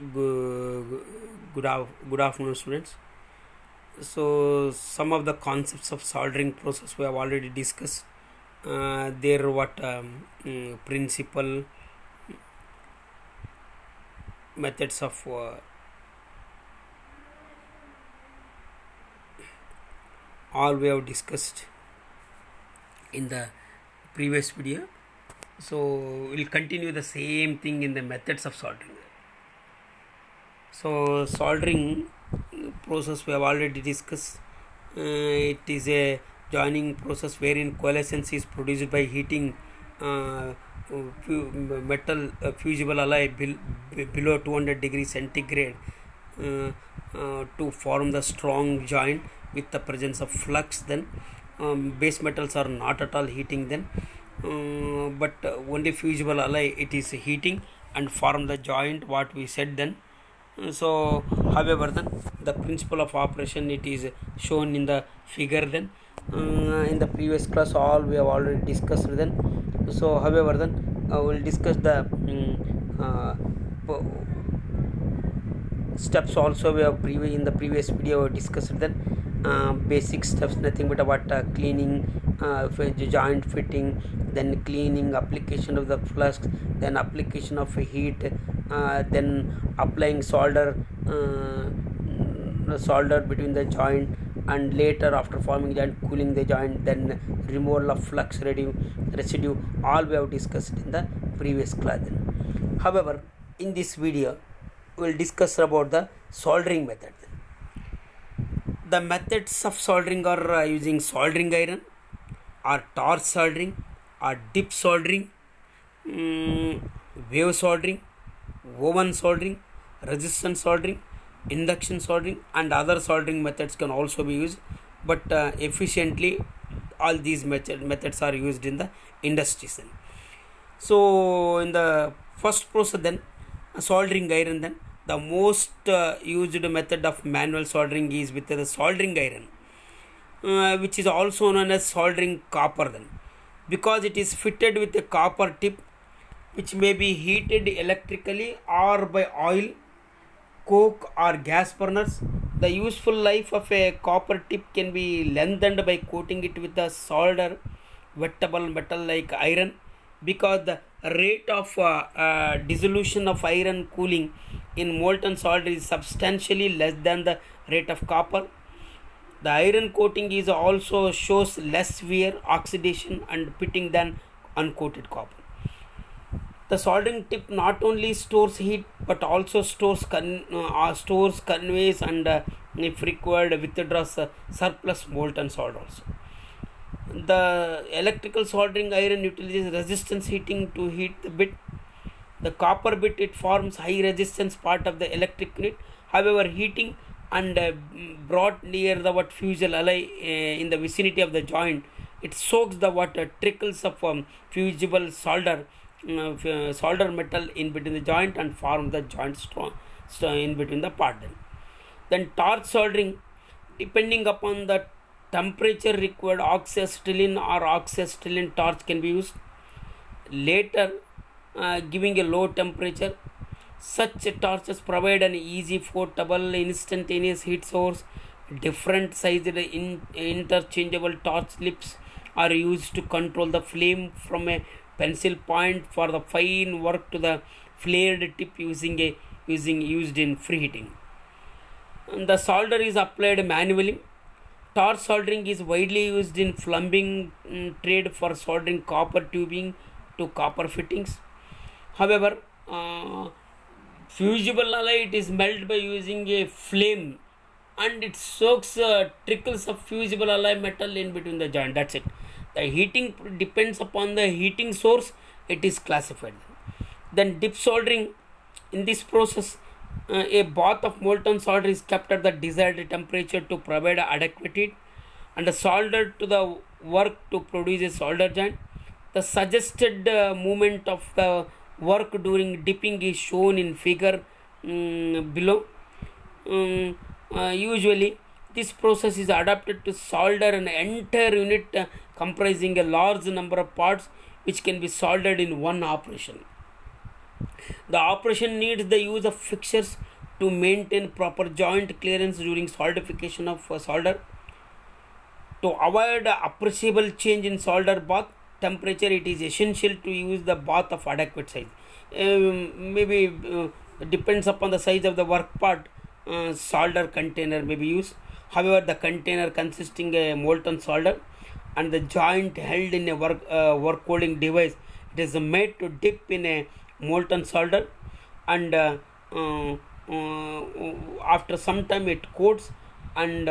Good, good afternoon, students. So, some of the concepts of soldering process we have already discussed. There, what principal methods of all we have discussed in the previous video. So, we'll continue the same thing in the methods of soldering. So, soldering process we have already discussed. It is a joining process wherein coalescence is produced by heating metal fusible alloy below 200 degrees centigrade to form the strong joint with the presence of flux. Then base metals are not at all heating then, but only fusible alloy it is heating and form the joint what we said then. So however then the principle of operation it is shown in the figure then. In the previous class all we have already discussed then. So however then we'll discuss the steps also we have in the previous video discussed then. Basic steps, nothing but about cleaning, joint fitting, then cleaning, application of the flux, then application of heat, then applying solder between the joint, and later after forming joint cooling the joint, then removal of flux residue all we have discussed in the previous class then. However, in this video we will discuss about the soldering method. The methods of soldering are using soldering iron, or torch soldering, or dip soldering, wave soldering, oven soldering, resistance soldering, induction soldering, and other soldering methods can also be used. But efficiently, all these methods are used in the industries. So, in the first process, then soldering iron, then the most used method of manual soldering is with the soldering iron, which is also known as soldering copper then, because it is fitted with a copper tip which may be heated electrically or by oil, coke or gas burners. The useful life of a copper tip can be lengthened by coating it with a solder wettable metal like iron, because the rate of dissolution of iron cooling in molten solder is substantially less than the rate of copper. The iron coating is also shows less wear, oxidation and pitting than uncoated copper. The soldering tip not only stores heat but also stores conveys and if required withdraws surplus molten solder also. The electrical soldering iron utilizes resistance heating to heat the bit. The copper bit it forms high resistance part of the electric unit. However, heating and brought near the fusible alloy in the vicinity of the joint, it soaks the water trickles of fusible solder metal in between the joint and form the joint strong in between the part. Then torch soldering, depending upon the temperature required, oxyacetylene or oxyacetylene torch can be used. Later, giving a low temperature, such torches provide an easy, portable, instantaneous heat source. Different sized interchangeable torch lips are used to control the flame from a pencil point for the fine work to the flared tip used in preheating. And the solder is applied manually. Torch soldering is widely used in plumbing trade for soldering copper tubing to copper fittings. However, fusible alloy it is melted by using a flame, and it soaks trickles of fusible alloy metal in between the joint. That's it. The heating depends upon the heating source. It is classified. Then dip soldering. In this process, a bath of molten solder is kept at the desired temperature to provide adequate heat and soldered to the work to produce a solder joint. The suggested movement of the work during dipping is shown in figure below. Usually, this process is adapted to solder an entire unit comprising a large number of parts which can be soldered in one operation. The operation needs the use of fixtures to maintain proper joint clearance during solidification of solder. To avoid appreciable change in solder bath temperature, it is essential to use the bath of adequate size. Maybe depends upon the size of the work part, solder container may be used. However, the container consisting a molten solder and the joint held in a work holding device, it is made to dip in a molten solder, and after some time it coats and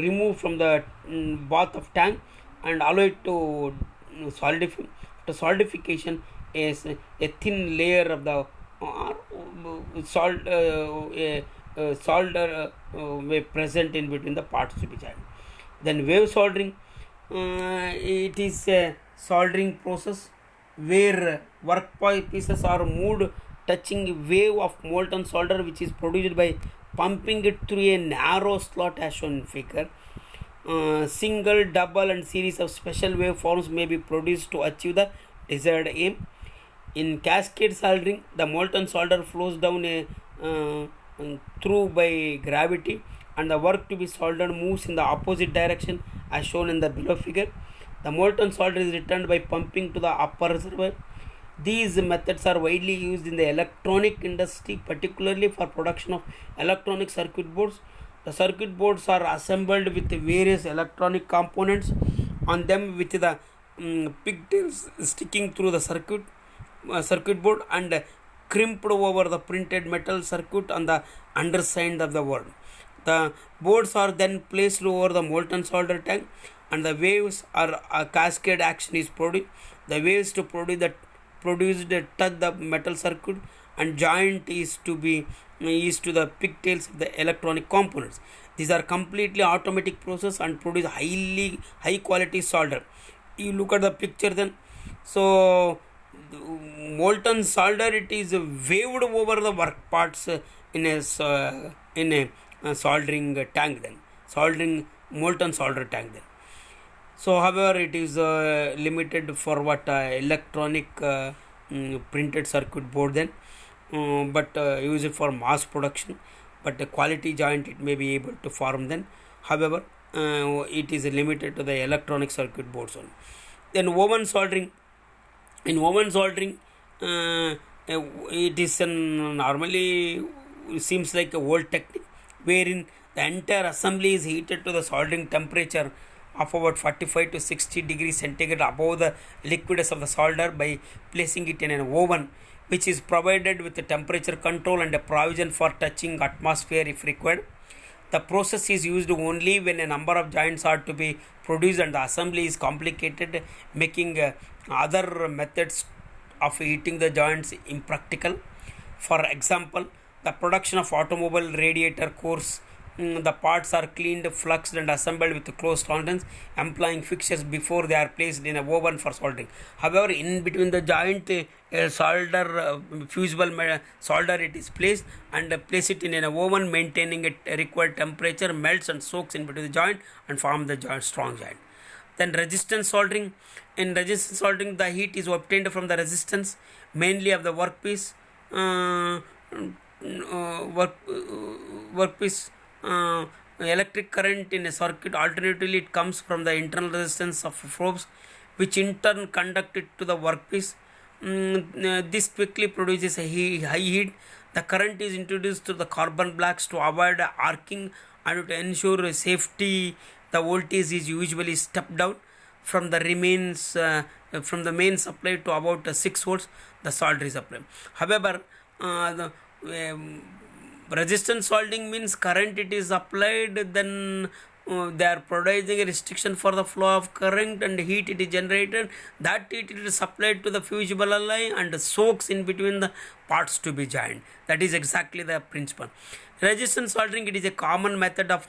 remove from the bath of tank and allow it to solidify. After solidification is a thin layer of the solder present in between the parts to be joined. Then wave soldering, it is a soldering process where work pieces are moved touching a wave of molten solder which is produced by pumping it through a narrow slot as shown in figure. Single, double and series of special waveforms may be produced to achieve the desired aim. In cascade soldering, the molten solder flows down through by gravity, and the work to be soldered moves in the opposite direction as shown in the below figure. The molten solder is returned by pumping to the upper reservoir. These methods are widely used in the electronic industry, particularly for production of electronic circuit boards. The circuit boards are assembled with various electronic components on them with the pigtails sticking through the circuit board and crimped over the printed metal circuit on the underside of the board. The boards are then placed over the molten solder tank, and the waves are a cascade action is produced. The waves to produced touch the metal circuit, and joint is to the pigtails of the electronic components. These are completely automatic process and produce high quality solder. You look at the picture then. So molten solder, it is waved over the work parts in a soldering tank, then soldering molten solder tank then. So however, it is limited for what electronic printed circuit board then, but use it for mass production, but the quality joint it may be able to form then. However, it is limited to the electronic circuit boards only. Then oven soldering. In oven soldering, it is normally seems like a old technique wherein the entire assembly is heated to the soldering temperature of about 45 to 60 degrees centigrade above the liquidus of the solder by placing it in an oven which is provided with a temperature control and a provision for touching atmosphere if required. The process is used only when a number of joints are to be produced and the assembly is complicated, making other methods of heating the joints impractical. For example, the production of automobile radiator cores, the parts are cleaned, fluxed and assembled with close tolerance, employing fixtures before they are placed in a oven for soldering. However, in between the joint fusible solder it is placed and place it in an oven, maintaining a required temperature, melts and soaks in between the joint and form the strong joint. Then resistance soldering. In resistance soldering, the heat is obtained from the resistance mainly of the workpiece. Workpiece electric current in a circuit. Alternatively, it comes from the internal resistance of probes, which in turn conduct it to the workpiece. This quickly produces a high heat. The current is introduced to the carbon blacks to avoid arcing and to ensure safety. The voltage is usually stepped down from the main supply to about 6 volts. The solder is applied. However, the resistance soldering means current it is applied, then they are providing a restriction for the flow of current and heat it is generated. That heat it is supplied to the fusible alloy and soaks in between the parts to be joined. That is exactly the principle. Resistance soldering, it is a common method of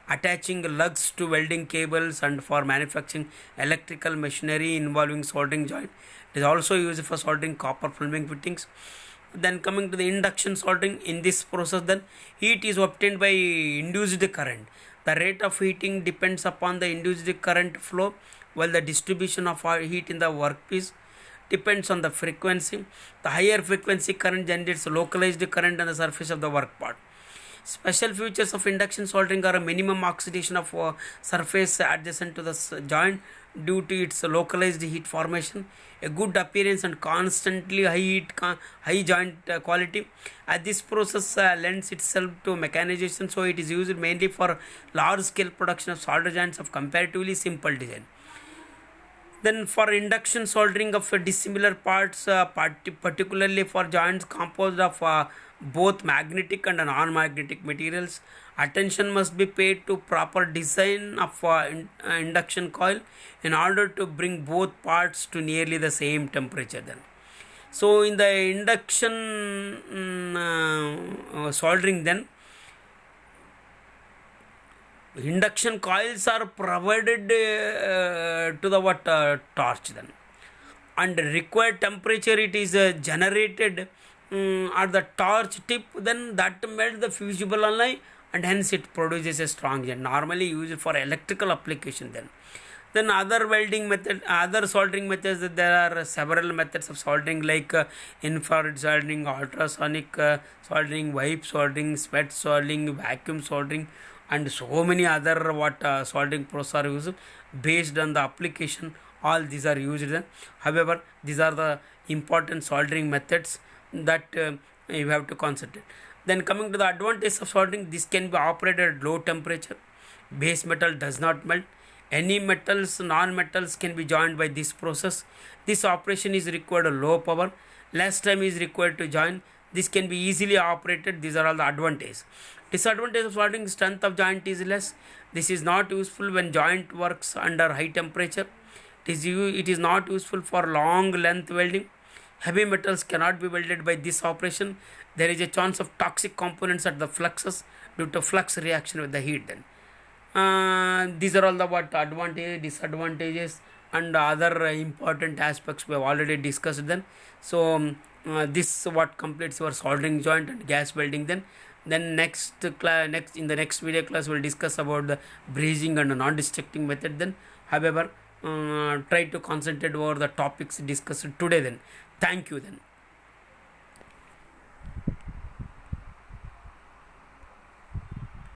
attaching lugs to welding cables and for manufacturing electrical machinery involving soldering joint. It is also used for soldering copper plumbing fittings. Then coming to the induction soldering, in this process then heat is obtained by induced current. The rate of heating depends upon the induced current flow while the distribution of heat in the workpiece. depends on the frequency. The higher frequency current generates localized current on the surface of the work part. Special features of induction soldering are a minimum oxidation of surface adjacent to the joint due to its localized heat formation, a good appearance and constantly high joint quality. This process lends itself to mechanization, so it is used mainly for large scale production of solder joints of comparatively simple design. Then for induction soldering of dissimilar parts, particularly for joints composed of both magnetic and non-magnetic materials, attention must be paid to proper design of induction coil in order to bring both parts to nearly the same temperature. Then, so in the induction soldering, then induction coils are provided to the torch, then, and required temperature it is generated at the torch tip, then that melts the fusible alloy and hence it produces a strong jet, normally used for electrical application. Then other welding method, other soldering methods, there are several methods of soldering like infrared soldering, ultrasonic soldering, wipe soldering, sweat soldering, vacuum soldering, and so many other soldering process are used based on the application. All these are used. However, these are the important soldering methods that you have to concentrate. Then coming to the advantage of soldering, this can be operated at low temperature. Base metal does not melt. Any metals, non-metals can be joined by this process. This operation is required a low power. Less time is required to join. This can be easily operated. These are all the advantages. Disadvantage of soldering: strength of joint is less. This is not useful when joint works under high temperature. It is not useful for long length welding. Heavy metals cannot be welded by this operation. There is a chance of toxic components at the fluxes due to flux reaction with the heat. Then these are all the advantages, disadvantages, and other important aspects we have already discussed. Then this what completes your soldering joint and gas welding. Then next in the next video class we'll discuss about the brazing and non-destructing method. Then however, try to concentrate over the topics discussed today. Then thank you. Then